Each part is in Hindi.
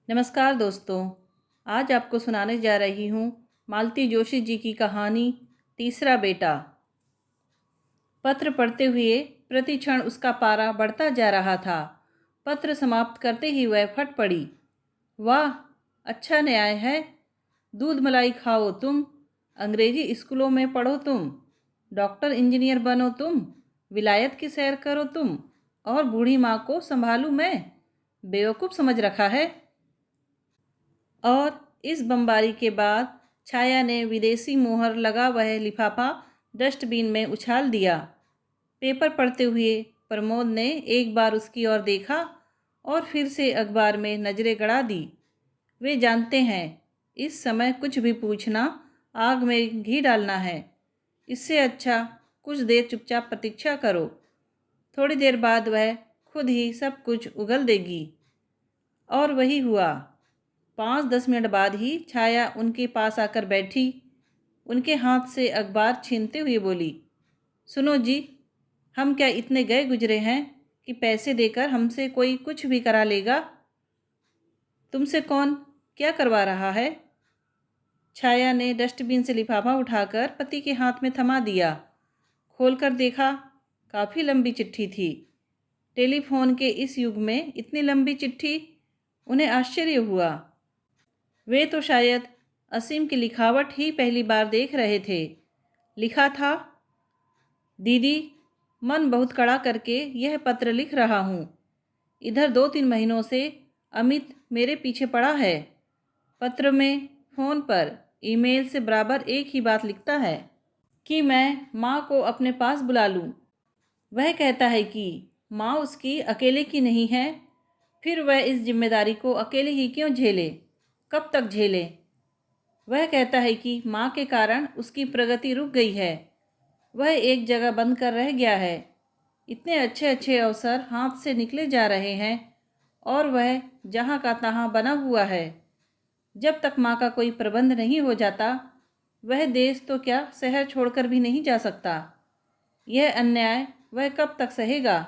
नमस्कार दोस्तों। आज आपको सुनाने जा रही हूँ मालती जोशी जी की कहानी तीसरा बेटा। पत्र पढ़ते हुए प्रति क्षण उसका पारा बढ़ता जा रहा था। पत्र समाप्त करते ही वह फट पड़ी। वाह, अच्छा न्याय है। दूध मलाई खाओ तुम, अंग्रेजी स्कूलों में पढ़ो तुम, डॉक्टर इंजीनियर बनो तुम, विलायत की सैर करो तुम, और बूढ़ी माँ को संभालूं मैं। बेवकूफ़ समझ रखा है। और इस बमबारी के बाद छाया ने विदेशी मोहर लगा वह लिफाफा डस्टबिन में उछाल दिया। पेपर पढ़ते हुए प्रमोद ने एक बार उसकी ओर देखा और फिर से अखबार में नज़रें गड़ा दी। वे जानते हैं, इस समय कुछ भी पूछना आग में घी डालना है। इससे अच्छा कुछ देर चुपचाप प्रतीक्षा करो। थोड़ी देर बाद वह खुद ही सब कुछ उगल देगी। और वही हुआ। 5-10 मिनट बाद ही छाया उनके पास आकर बैठी। उनके हाथ से अखबार छीनते हुए बोली, सुनो जी, हम क्या इतने गए गुजरे हैं कि पैसे देकर हमसे कोई कुछ भी करा लेगा? तुमसे कौन क्या करवा रहा है? छाया ने डस्टबिन से लिफाफा उठाकर पति के हाथ में थमा दिया। खोलकर देखा, काफ़ी लंबी चिट्ठी थी। टेलीफोन के इस युग में इतनी लंबी चिट्ठी, उन्हें आश्चर्य हुआ। वे तो शायद असीम की लिखावट ही पहली बार देख रहे थे। लिखा था, दीदी, मन बहुत कड़ा करके यह पत्र लिख रहा हूँ। इधर 2-3 महीनों से अमित मेरे पीछे पड़ा है। पत्र में, फ़ोन पर, ईमेल से बराबर एक ही बात लिखता है कि मैं माँ को अपने पास बुला लूँ। वह कहता है कि माँ उसकी अकेले की नहीं है, फिर वह इस जिम्मेदारी को अकेले ही क्यों झेले? कब तक झेले? वह कहता है कि माँ के कारण उसकी प्रगति रुक गई है। वह एक जगह बंद कर रह गया है। इतने अच्छे अच्छे अवसर हाथ से निकले जा रहे हैं और वह जहाँ का तहाँ बना हुआ है। जब तक माँ का कोई प्रबंध नहीं हो जाता, वह देश तो क्या शहर छोड़कर भी नहीं जा सकता। यह अन्याय वह कब तक सहेगा?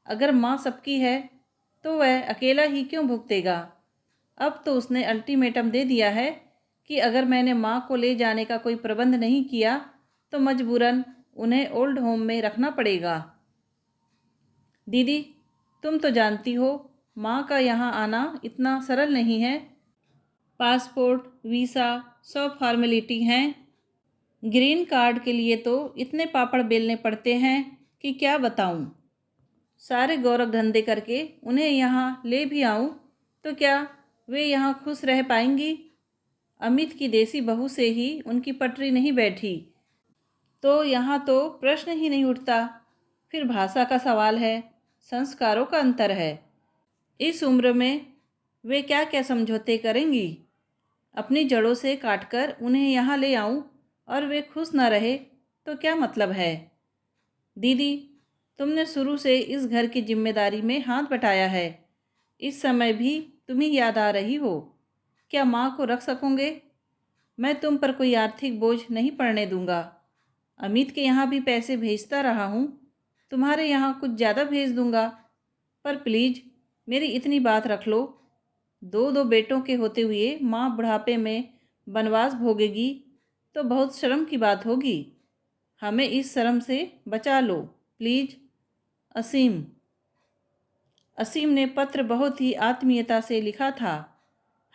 अगर माँ सबकी है तो वह अकेला ही क्यों भुगतेगा? अब तो उसने अल्टीमेटम दे दिया है कि अगर मैंने माँ को ले जाने का कोई प्रबंध नहीं किया तो मजबूरन उन्हें ओल्ड होम में रखना पड़ेगा। दीदी, तुम तो जानती हो, माँ का यहाँ आना इतना सरल नहीं है। पासपोर्ट, वीज़ा, सब फॉर्मेलिटी हैं। ग्रीन कार्ड के लिए तो इतने पापड़ बेलने पड़ते हैं कि क्या बताऊँ। सारे गौरव धंधे करके उन्हें यहाँ ले भी आऊँ तो क्या वे यहाँ खुश रह पाएंगी? अमित की देसी बहू से ही उनकी पटरी नहीं बैठी तो यहाँ तो प्रश्न ही नहीं उठता। फिर भाषा का सवाल है, संस्कारों का अंतर है। इस उम्र में वे क्या क्या समझौते करेंगी? अपनी जड़ों से काटकर उन्हें यहाँ ले आऊँ और वे खुश ना रहे तो क्या मतलब है? दीदी, तुमने शुरू से इस घर की जिम्मेदारी में हाथ बटाया है। इस समय भी तुम ही याद आ रही हो। क्या माँ को रख सकोगे? मैं तुम पर कोई आर्थिक बोझ नहीं पड़ने दूंगा। अमित के यहाँ भी पैसे भेजता रहा हूँ, तुम्हारे यहाँ कुछ ज़्यादा भेज दूंगा। पर प्लीज़ मेरी इतनी बात रख लो। 2-2 बेटों के होते हुए माँ बुढ़ापे में वनवास भोगेगी तो बहुत शर्म की बात होगी। हमें इस शर्म से बचा लो प्लीज़। असीम। असीम ने पत्र बहुत ही आत्मीयता से लिखा था।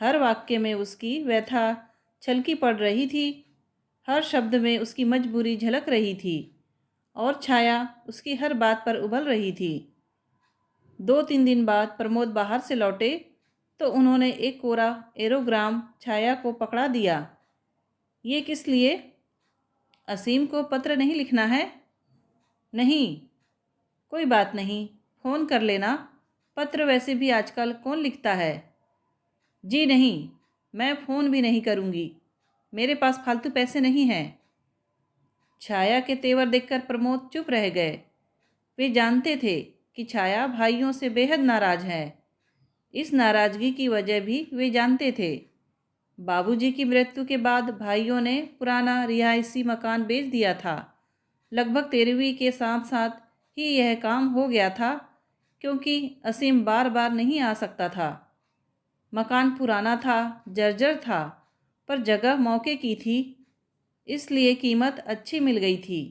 हर वाक्य में उसकी व्यथा छलकी पड़ रही थी। हर शब्द में उसकी मजबूरी झलक रही थी और छाया उसकी हर बात पर उबल रही थी। 2-3 दिन बाद प्रमोद बाहर से लौटे तो उन्होंने एक कोरा एरोग्राम छाया को पकड़ा दिया। ये किस लिए? असीम को पत्र नहीं लिखना है? नहीं, कोई बात नहीं, फ़ोन कर लेना। पत्र वैसे भी आजकल कौन लिखता है? जी नहीं, मैं फ़ोन भी नहीं करूँगी। मेरे पास फालतू पैसे नहीं हैं। छाया के तेवर देखकर प्रमोद चुप रह गए। वे जानते थे कि छाया भाइयों से बेहद नाराज़ है। इस नाराज़गी की वजह भी वे जानते थे। बाबूजी की मृत्यु के बाद भाइयों ने पुराना रिहायशी मकान बेच दिया था। लगभग 13वीं के साथ साथ ही यह काम हो गया था, क्योंकि असीम बार बार नहीं आ सकता था। मकान पुराना था, जर्जर था, पर जगह मौके की थी, इसलिए कीमत अच्छी मिल गई थी।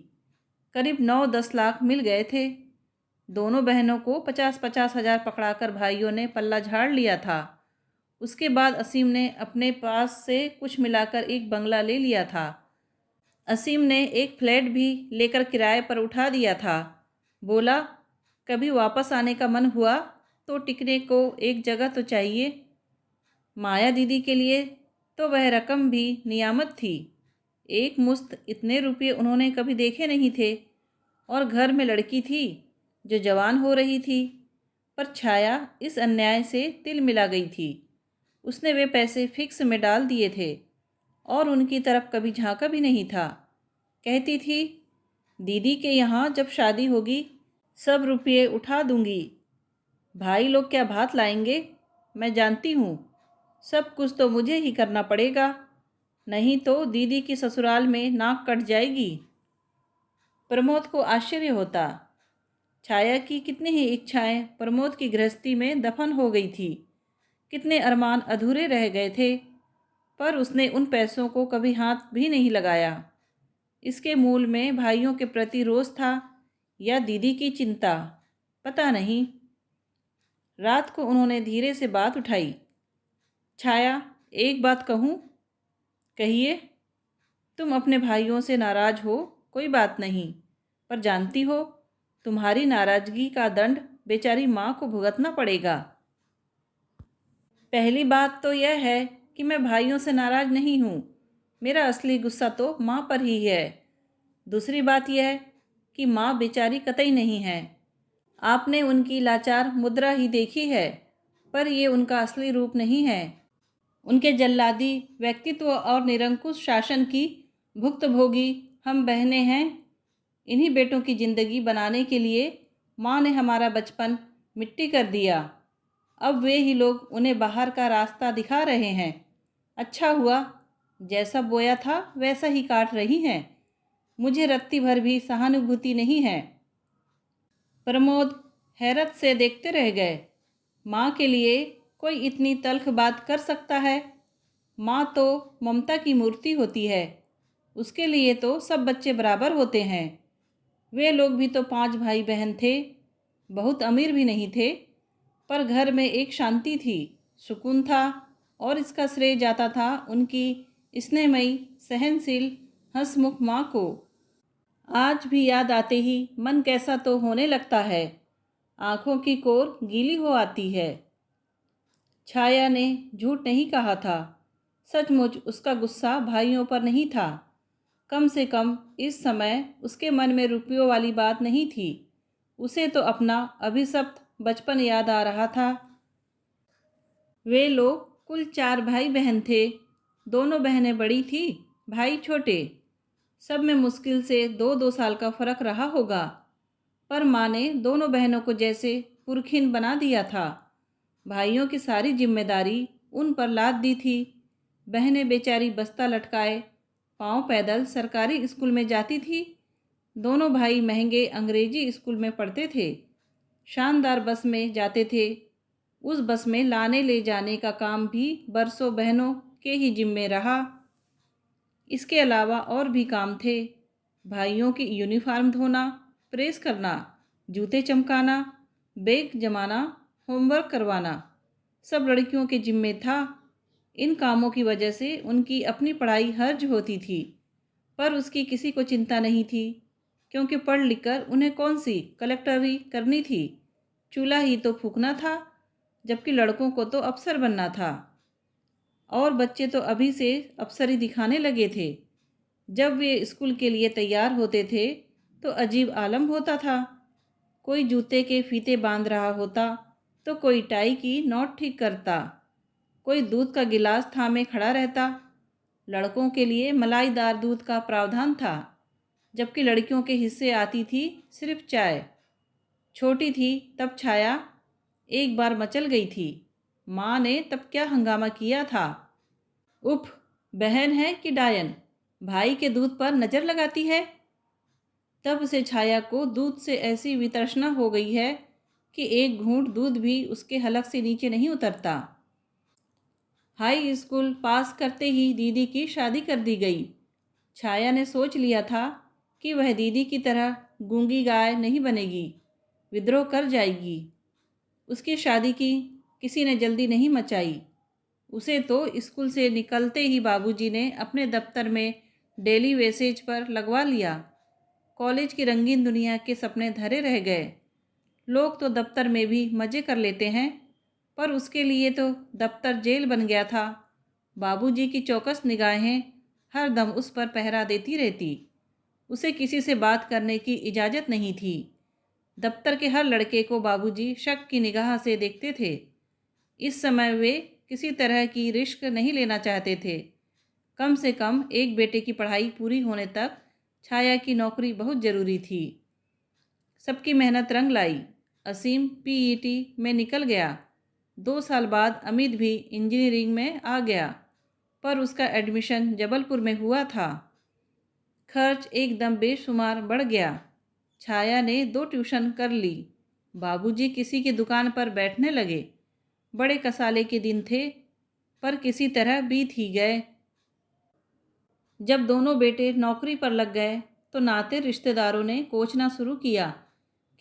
करीब 9-10 लाख मिल गए थे। दोनों बहनों को 50-50 हज़ार पकड़ाकर भाइयों ने पल्ला झाड़ लिया था। उसके बाद असीम ने अपने पास से कुछ मिलाकर एक बंगला ले लिया था। असीम ने एक फ्लैट भी लेकर किराए पर उठा दिया था। बोला, कभी वापस आने का मन हुआ तो टिकने को एक जगह तो चाहिए। माया दीदी के लिए तो वह रकम भी नियामत थी। एक मुश्त इतने रुपये उन्होंने कभी देखे नहीं थे, और घर में लड़की थी जो जवान हो रही थी। पर छाया इस अन्याय से तिल मिला गई थी। उसने वे पैसे फिक्स में डाल दिए थे और उनकी तरफ कभी झांका भी नहीं था। कहती थी, दीदी के यहाँ जब शादी होगी सब रुपये उठा दूंगी। भाई लोग क्या भात लाएंगे, मैं जानती हूँ। सब कुछ तो मुझे ही करना पड़ेगा, नहीं तो दीदी की ससुराल में नाक कट जाएगी। प्रमोद को आश्चर्य होता। छाया की कितनी ही इच्छाएं प्रमोद की गृहस्थी में दफन हो गई थी, कितने अरमान अधूरे रह गए थे, पर उसने उन पैसों को कभी हाथ भी नहीं लगाया। इसके मूल में भाइयों के प्रति रोष था या दीदी की चिंता, पता नहीं। रात को उन्होंने धीरे से बात उठाई। छाया, एक बात कहूँ? कहिए। तुम अपने भाइयों से नाराज हो, कोई बात नहीं, पर जानती हो तुम्हारी नाराजगी का दंड बेचारी माँ को भुगतना पड़ेगा। पहली बात तो यह है कि मैं भाइयों से नाराज नहीं हूँ, मेरा असली गुस्सा तो माँ पर ही है। दूसरी बात यह कि माँ बेचारी कतई नहीं है। आपने उनकी लाचार मुद्रा ही देखी है, पर ये उनका असली रूप नहीं है। उनके जल्लादी व्यक्तित्व और निरंकुश शासन की भुक्तभोगी हम बहनें हैं। इन्हीं बेटों की ज़िंदगी बनाने के लिए माँ ने हमारा बचपन मिट्टी कर दिया। अब वे ही लोग उन्हें बाहर का रास्ता दिखा रहे हैं। अच्छा हुआ, जैसा बोया था वैसा ही काट रही हैं। मुझे रत्ती भर भी सहानुभूति नहीं है। प्रमोद हैरत से देखते रह गए। माँ के लिए कोई इतनी तल्ख बात कर सकता है? माँ तो ममता की मूर्ति होती है, उसके लिए तो सब बच्चे बराबर होते हैं। वे लोग भी तो 5 भाई बहन थे, बहुत अमीर भी नहीं थे, पर घर में एक शांति थी, सुकून था, और इसका श्रेय जाता था उनकी स्नेहमयी, सहनशील, हंसमुख माँ को। आज भी याद आते ही मन कैसा तो होने लगता है, आँखों की कोर गीली हो आती है। छाया ने झूठ नहीं कहा था, सचमुच उसका गुस्सा भाइयों पर नहीं था। कम से कम इस समय उसके मन में रुपयों वाली बात नहीं थी। उसे तो अपना अभिशप्त बचपन याद आ रहा था। वे लोग कुल 4 भाई बहन थे। दोनों बहनें बड़ी थी, भाई छोटे। सब में मुश्किल से 2-2 साल का फ़र्क रहा होगा, पर माँ ने दोनों बहनों को जैसे पुरखिन बना दिया था। भाइयों की सारी जिम्मेदारी उन पर लाद दी थी। बहनें बेचारी बस्ता लटकाए पाँव पैदल सरकारी स्कूल में जाती थी। दोनों भाई महंगे अंग्रेजी स्कूल में पढ़ते थे, शानदार बस में जाते थे। उस बस में लाने ले जाने का काम भी बरसों बहनों के ही जिम्मे रहा। इसके अलावा और भी काम थे, भाइयों की यूनिफॉर्म धोना, प्रेस करना, जूते चमकाना, बैग जमाना, होमवर्क करवाना, सब लड़कियों के जिम्मे था। इन कामों की वजह से उनकी अपनी पढ़ाई हर्ज होती थी, पर उसकी किसी को चिंता नहीं थी, क्योंकि पढ़ लिख कर उन्हें कौन सी कलेक्टरी करनी थी, चूल्हा ही तो फूकना था, जबकि लड़कों को तो अफसर बनना था। और बच्चे तो अभी से अफसरी दिखाने लगे थे। जब वे स्कूल के लिए तैयार होते थे तो अजीब आलम होता था। कोई जूते के फीते बांध रहा होता, तो कोई टाई की नॉट ठीक करता, कोई दूध का गिलास थामे खड़ा रहता। लड़कों के लिए मलाईदार दूध का प्रावधान था, जबकि लड़कियों के हिस्से आती थी सिर्फ चाय। छोटी थी तब छाया एक बार मचल गई थी। माँ ने तब क्या हंगामा किया था। उफ, बहन है कि डायन, भाई के दूध पर नज़र लगाती है। तब से छाया को दूध से ऐसी वितृष्णा हो गई है कि एक घूंट दूध भी उसके हलक से नीचे नहीं उतरता। हाई स्कूल पास करते ही दीदी की शादी कर दी गई। छाया ने सोच लिया था कि वह दीदी की तरह गूंगी गाय नहीं बनेगी, विद्रोह कर जाएगी। उसकी शादी की किसी ने जल्दी नहीं मचाई। उसे तो स्कूल से निकलते ही बाबूजी ने अपने दफ्तर में डेली वेसेज पर लगवा लिया। कॉलेज की रंगीन दुनिया के सपने धरे रह गए। लोग तो दफ्तर में भी मज़े कर लेते हैं, पर उसके लिए तो दफ्तर जेल बन गया था। बाबूजी की चौकस निगाहें हर दम उस पर पहरा देती रहती। उसे किसी से बात करने की इजाज़त नहीं थी। दफ्तर के हर लड़के को बाबूजी शक की निगाह से देखते थे। इस समय वे किसी तरह की रिस्क नहीं लेना चाहते थे। कम से कम एक बेटे की पढ़ाई पूरी होने तक छाया की नौकरी बहुत ज़रूरी थी। सबकी मेहनत रंग लाई। असीम पीईटी में निकल गया। 2 साल बाद अमित भी इंजीनियरिंग में आ गया, पर उसका एडमिशन जबलपुर में हुआ था। खर्च एकदम बेशुमार बढ़ गया। छाया ने 2 ट्यूशन कर ली। बाबूजी किसी की दुकान पर बैठने लगे। बड़े कसाले के दिन थे, पर किसी तरह बीत ही गए। जब दोनों बेटे नौकरी पर लग गए तो नाते रिश्तेदारों ने कोसना शुरू किया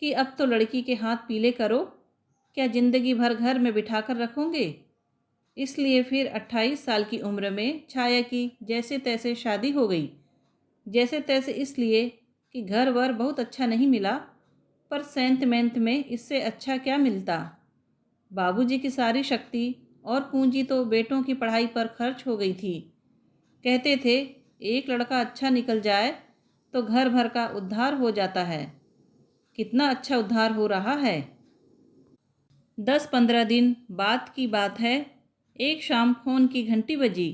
कि अब तो लड़की के हाथ पीले करो, क्या ज़िंदगी भर घर में बिठाकर रखोगे। इसलिए फिर 28 साल की उम्र में छाया की जैसे तैसे शादी हो गई। जैसे तैसे इसलिए कि घर वर बहुत अच्छा नहीं मिला, पर सेंत मेंत में इससे अच्छा क्या मिलता। बाबूजी की सारी शक्ति और पूंजी तो बेटों की पढ़ाई पर खर्च हो गई थी। कहते थे एक लड़का अच्छा निकल जाए तो घर भर का उद्धार हो जाता है। कितना अच्छा उद्धार हो रहा है। 10-15 दिन बाद की बात है। एक शाम फ़ोन की घंटी बजी।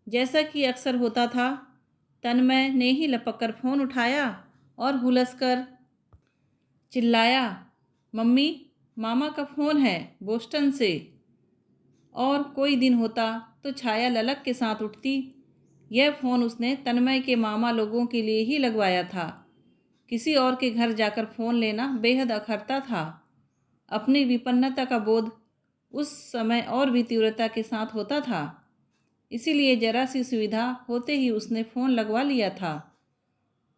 जैसा कि अक्सर होता था, तन्मय ने ही लपक कर फ़ोन उठाया और हुलस कर चिल्लाया, मम्मी, मामा का फ़ोन है बोस्टन से। और कोई दिन होता तो छाया ललक के साथ उठती। यह फ़ोन उसने तन्मय के मामा लोगों के लिए ही लगवाया था। किसी और के घर जाकर फ़ोन लेना बेहद अखरता था। अपनी विपन्नता का बोध उस समय और भी तीव्रता के साथ होता था। इसीलिए जरा सी सुविधा होते ही उसने फ़ोन लगवा लिया था।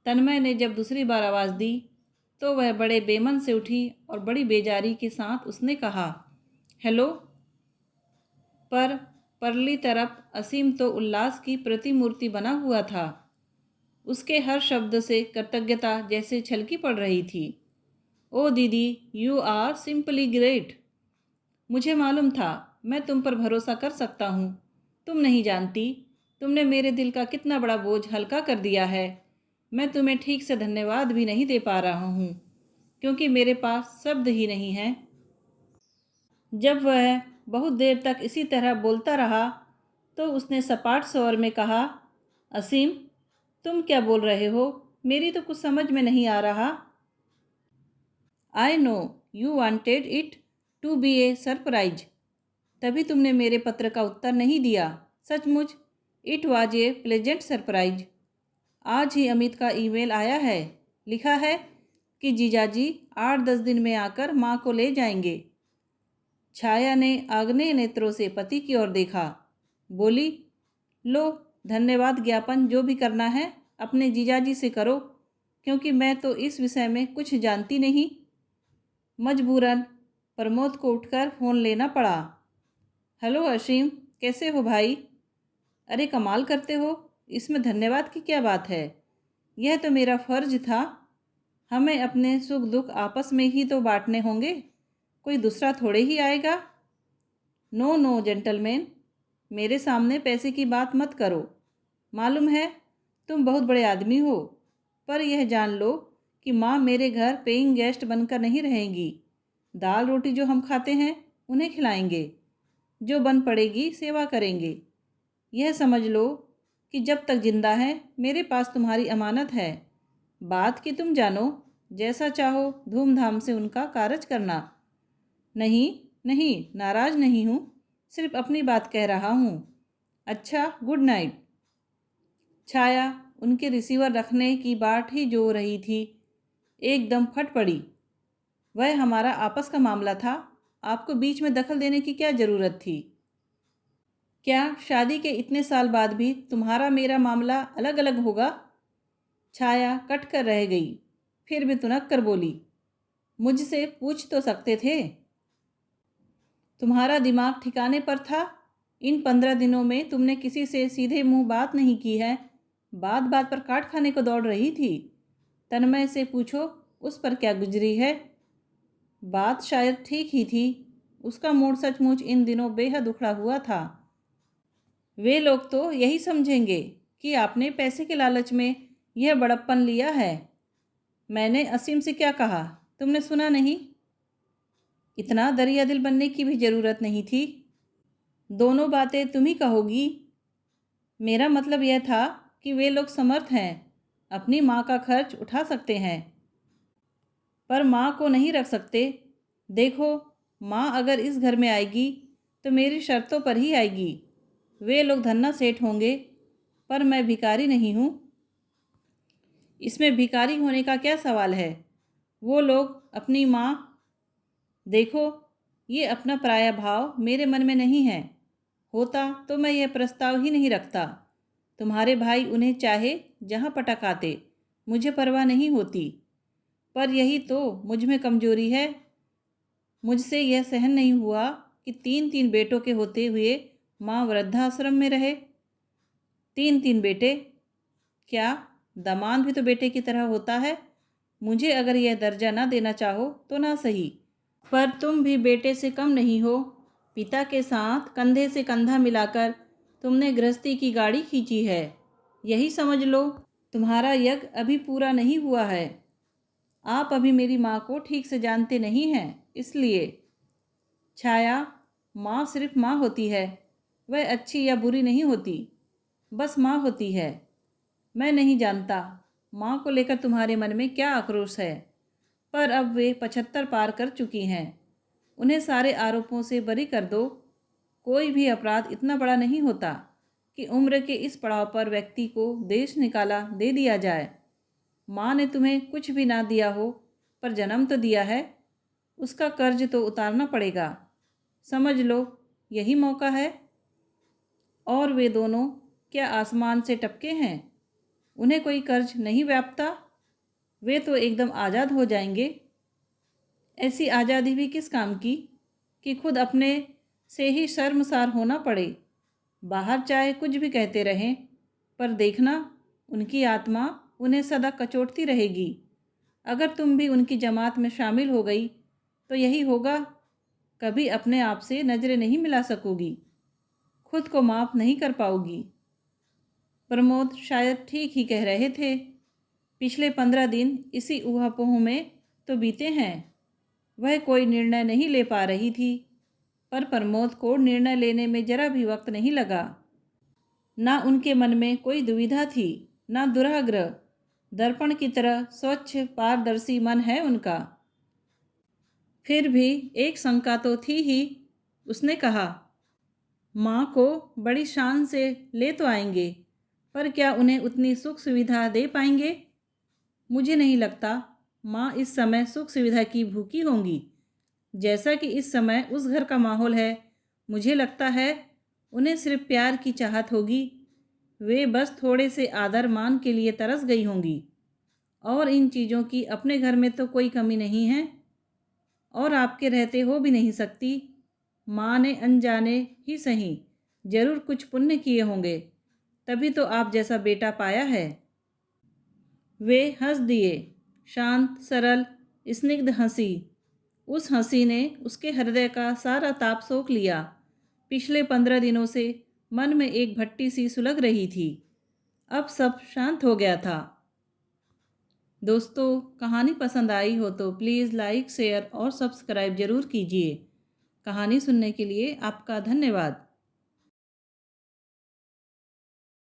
तन्मय ने जब दूसरी बार आवाज़ दी तो वह बड़े बेमन से उठी और बड़ी बेजारी के साथ उसने कहा, हेलो। पर परली तरफ असीम तो उल्लास की प्रतिमूर्ति बना हुआ था। उसके हर शब्द से कृतज्ञता जैसे छलकी पड़ रही थी। ओ दीदी, यू आर सिंपली ग्रेट। मुझे मालूम था मैं तुम पर भरोसा कर सकता हूँ। तुम नहीं जानती तुमने मेरे दिल का कितना बड़ा बोझ हल्का कर दिया है। मैं तुम्हें ठीक से धन्यवाद भी नहीं दे पा रहा हूँ, क्योंकि मेरे पास शब्द ही नहीं हैं। जब वह बहुत देर तक इसी तरह बोलता रहा तो उसने सपाट स्वर में कहा, असीम, तुम क्या बोल रहे हो? मेरी तो कुछ समझ में नहीं आ रहा। I know you wanted it to be a surprise. तभी तुमने मेरे पत्र का उत्तर नहीं दिया। सचमुच it was a pleasant surprise. आज ही अमित का ईमेल आया है। लिखा है कि जीजाजी 8-10 दिन में आकर माँ को ले जाएंगे। छाया ने आग्नेय नेत्रों से पति की ओर देखा। बोली, लो, धन्यवाद ज्ञापन जो भी करना है अपने जीजाजी से करो, क्योंकि मैं तो इस विषय में कुछ जानती नहीं। मजबूरन प्रमोद को उठकर फ़ोन लेना पड़ा। हेलो असीम, कैसे हो भाई? अरे कमाल करते हो, इसमें धन्यवाद की क्या बात है? यह तो मेरा फ़र्ज था। हमें अपने सुख दुख आपस में ही तो बांटने होंगे, कोई दूसरा थोड़े ही आएगा। नो नो जेंटलमैन, मेरे सामने पैसे की बात मत करो। मालूम है तुम बहुत बड़े आदमी हो, पर यह जान लो कि माँ मेरे घर पेइंग गेस्ट बनकर नहीं रहेंगी। दाल रोटी जो हम खाते हैं उन्हें खिलाएंगे, जो बन पड़ेगी सेवा करेंगे। यह समझ लो कि जब तक जिंदा है मेरे पास तुम्हारी अमानत है। बात की तुम जानो, जैसा चाहो धूमधाम से उनका कारज करना। नहीं नहीं, नाराज़ नहीं हूँ, सिर्फ अपनी बात कह रहा हूँ। अच्छा, गुड नाइट। छाया उनके रिसीवर रखने की बाट ही जो रही थी, एकदम फट पड़ी। वह हमारा आपस का मामला था, आपको बीच में दखल देने की क्या ज़रूरत थी? क्या शादी के इतने साल बाद भी तुम्हारा मेरा मामला अलग अलग होगा? छाया कट कर रह गई, फिर भी तुनक कर बोली, मुझसे पूछ तो सकते थे। तुम्हारा दिमाग ठिकाने पर था? इन 15 दिनों में तुमने किसी से सीधे मुंह बात नहीं की है, बात बात पर काट खाने को दौड़ रही थी। तन्मय से पूछो उस पर क्या गुजरी है। बात शायद ठीक ही थी, उसका मूड सचमुच इन दिनों बेहद उखड़ा हुआ था। वे लोग तो यही समझेंगे कि आपने पैसे के लालच में यह बड़प्पन लिया है। मैंने असीम से क्या कहा, तुमने सुना नहीं? इतना दरिया दिल बनने की भी ज़रूरत नहीं थी। दोनों बातें तुम ही कहोगी। मेरा मतलब यह था कि वे लोग समर्थ हैं, अपनी माँ का खर्च उठा सकते हैं, पर माँ को नहीं रख सकते। देखो, माँ अगर इस घर में आएगी तो मेरी शर्तों पर ही आएगी। वे लोग धन्ना सेठ होंगे, पर मैं भिखारी नहीं हूँ। इसमें भिखारी होने का क्या सवाल है? वो लोग अपनी माँ, देखो, ये अपना पराया भाव मेरे मन में नहीं है। होता तो मैं यह प्रस्ताव ही नहीं रखता। तुम्हारे भाई उन्हें चाहे जहाँ पटक आते, मुझे परवाह नहीं होती, पर यही तो मुझ में कमजोरी है। मुझसे यह सहन नहीं हुआ कि 3-3 बेटों के होते हुए माँ वृद्धाश्रम में रहे। 3-3 बेटे? क्या दामाद भी तो बेटे की तरह होता है? मुझे अगर यह दर्जा ना देना चाहो तो ना सही, पर तुम भी बेटे से कम नहीं हो। पिता के साथ कंधे से कंधा मिलाकर तुमने गृहस्थी की गाड़ी खींची है। यही समझ लो, तुम्हारा यज्ञ अभी पूरा नहीं हुआ है। आप अभी मेरी माँ को ठीक से जानते नहीं हैं, इसलिए। छाया, माँ सिर्फ माँ होती है, वह अच्छी या बुरी नहीं होती, बस माँ होती है। मैं नहीं जानता माँ को लेकर तुम्हारे मन में क्या आक्रोश है, पर अब वे 75 पार कर चुकी हैं। उन्हें सारे आरोपों से बरी कर दो। कोई भी अपराध इतना बड़ा नहीं होता कि उम्र के इस पड़ाव पर व्यक्ति को देश निकाला दे दिया जाए। माँ ने तुम्हें कुछ भी ना दिया हो, पर जन्म तो दिया है, उसका कर्ज तो उतारना पड़ेगा। समझ लो, यही मौका है। और वे दोनों क्या आसमान से टपके हैं? उन्हें कोई कर्ज नहीं व्यापता। वे तो एकदम आज़ाद हो जाएंगे। ऐसी आज़ादी भी किस काम की कि खुद अपने से ही शर्मसार होना पड़े। बाहर चाहे कुछ भी कहते रहें, पर देखना, उनकी आत्मा उन्हें सदा कचोटती रहेगी। अगर तुम भी उनकी जमात में शामिल हो गई तो यही होगा। कभी अपने आप से नज़रें नहीं मिला सकोगी, खुद को माफ़ नहीं कर पाओगी। प्रमोद शायद ठीक ही कह रहे थे। पिछले 15 दिन इसी ऊहापोह में तो बीते हैं। वह कोई निर्णय नहीं ले पा रही थी, पर प्रमोद को निर्णय लेने में जरा भी वक्त नहीं लगा। ना उनके मन में कोई दुविधा थी, ना दुराग्रह। दर्पण की तरह स्वच्छ पारदर्शी मन है उनका। फिर भी एक शंका तो थी ही। उसने कहा, माँ को बड़ी शान से ले तो आएंगे, पर क्या उन्हें उतनी सुख सुविधा दे पाएंगे? मुझे नहीं लगता माँ इस समय सुख सुविधा की भूखी होंगी, जैसा कि इस समय उस घर का माहौल है। मुझे लगता है उन्हें सिर्फ प्यार की चाहत होगी। वे बस थोड़े से आदर मान के लिए तरस गई होंगी, और इन चीज़ों की अपने घर में तो कोई कमी नहीं है, और आपके रहते हो भी नहीं सकती। माँ ने अनजाने ही सही जरूर कुछ पुण्य किए होंगे, तभी तो आप जैसा बेटा पाया है। वे हंस दिए, शांत सरल स्निग्ध हंसी। उस हंसी ने उसके हृदय का सारा ताप सोख लिया। पिछले 15 दिनों से मन में एक भट्टी सी सुलग रही थी, अब सब शांत हो गया था। दोस्तों, कहानी पसंद आई हो तो प्लीज़ लाइक शेयर और सब्सक्राइब ज़रूर कीजिए। कहानी सुनने के लिए आपका धन्यवाद।